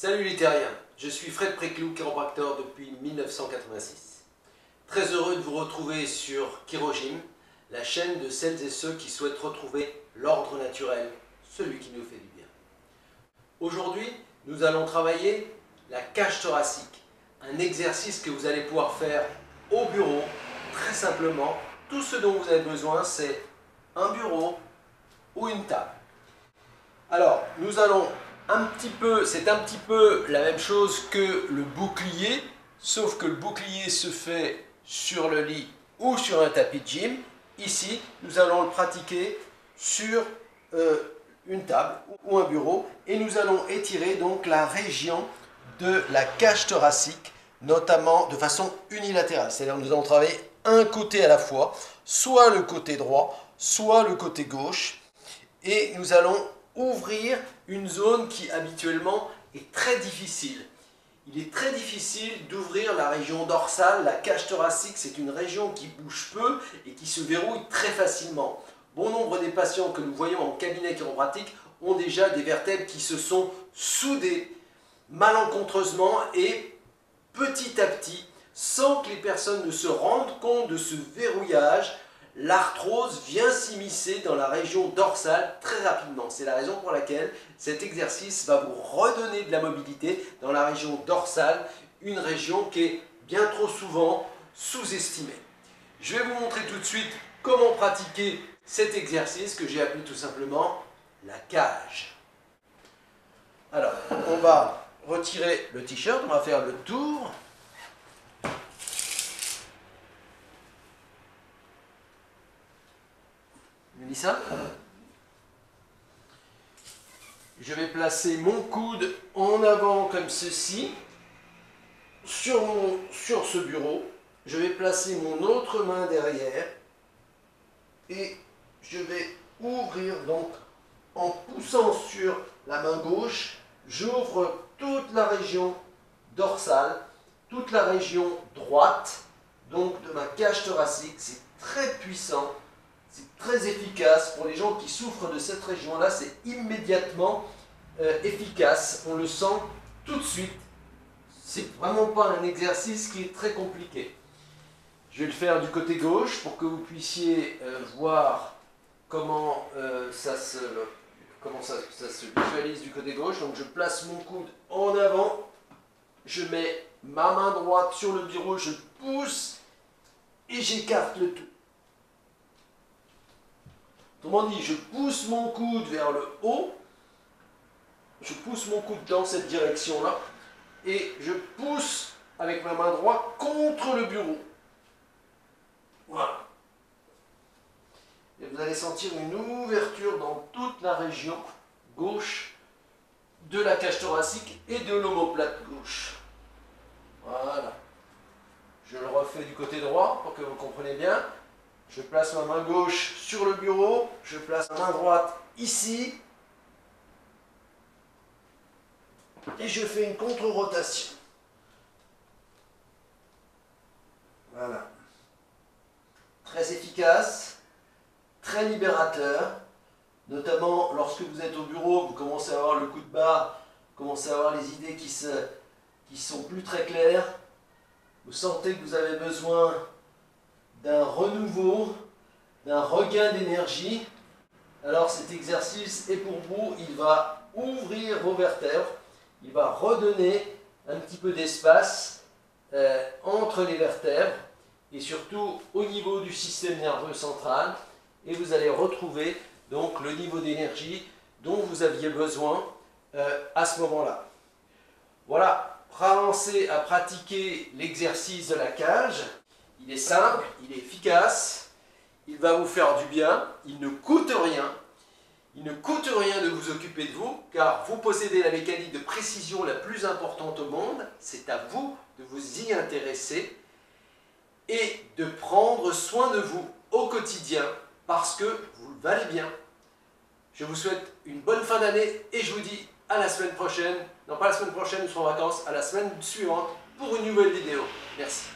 Salut les terriens, je suis Fred Préclou, chiropracteur depuis 1986. Très heureux de vous retrouver sur Chirogym, la chaîne de celles et ceux qui souhaitent retrouver l'ordre naturel, celui qui nous fait du bien. Aujourd'hui, nous allons travailler la cage thoracique, un exercice que vous allez pouvoir faire au bureau, très simplement. Tout ce dont vous avez besoin, c'est un bureau ou une table. Alors, nous allons c'est un petit peu la même chose que le bouclier, sauf que le bouclier se fait sur le lit ou sur un tapis de gym. Ici, nous allons le pratiquer sur une table ou un bureau et nous allons étirer donc la région de la cage thoracique, notamment de façon unilatérale. C'est-à-dire que nous allons travailler un côté à la fois, soit le côté droit, soit le côté gauche, et nous allons ouvrir une zone qui habituellement est très difficile. Il est très difficile d'ouvrir la région dorsale, la cage thoracique, c'est une région qui bouge peu et qui se verrouille très facilement. Bon nombre des patients que nous voyons en cabinet chiropratique ont déjà des vertèbres qui se sont soudées malencontreusement et petit à petit, sans que les personnes ne se rendent compte de ce verrouillage, l'arthrose vient s'immiscer dans la région dorsale très rapidement. C'est la raison pour laquelle cet exercice va vous redonner de la mobilité dans la région dorsale, une région qui est bien trop souvent sous-estimée. Je vais vous montrer tout de suite comment pratiquer cet exercice que j'ai appelé tout simplement la cage. Alors, on va retirer le t-shirt, on va faire le tour. Mélissa, je vais placer mon coude en avant comme ceci sur ce bureau. Je vais placer mon autre main derrière et je vais ouvrir donc en poussant sur la main gauche. J'ouvre toute la région dorsale, toute la région droite donc de ma cage thoracique. C'est très puissant. C'est très efficace pour les gens qui souffrent de cette région-là, c'est immédiatement efficace, on le sent tout de suite. C'est vraiment pas un exercice qui est très compliqué. Je vais le faire du côté gauche pour que vous puissiez voir comment ça se visualise du côté gauche. Donc je place mon coude en avant, je mets ma main droite sur le bureau, je pousse et j'écarte le tout. Autrement dit, je pousse mon coude vers le haut, je pousse mon coude dans cette direction-là, et je pousse avec ma main droite contre le bureau. Voilà. Et vous allez sentir une ouverture dans toute la région gauche de la cage thoracique et de l'omoplate gauche. Voilà. Je le refais du côté droit pour que vous compreniez bien. Je place ma main gauche sur le bureau, je place ma main droite ici, et je fais une contre-rotation. Voilà. Très efficace, très libérateur, notamment lorsque vous êtes au bureau, vous commencez à avoir le coup de barre, vous commencez à avoir les idées qui sont plus très claires, vous sentez que vous avez besoin d'un renouveau, d'un regain d'énergie. Alors cet exercice est pour vous, il va ouvrir vos vertèbres, il va redonner un petit peu d'espace entre les vertèbres et surtout au niveau du système nerveux central, et vous allez retrouver donc le niveau d'énergie dont vous aviez besoin à ce moment-là. Voilà, avancez à pratiquer l'exercice de la cage. Il est simple, il est efficace, il va vous faire du bien, il ne coûte rien. Il ne coûte rien de vous occuper de vous, car vous possédez la mécanique de précision la plus importante au monde. C'est à vous de vous y intéresser et de prendre soin de vous au quotidien, parce que vous le valez bien. Je vous souhaite une bonne fin d'année et je vous dis à la semaine prochaine. Non, pas la semaine prochaine, nous serons en vacances, à la semaine suivante pour une nouvelle vidéo. Merci.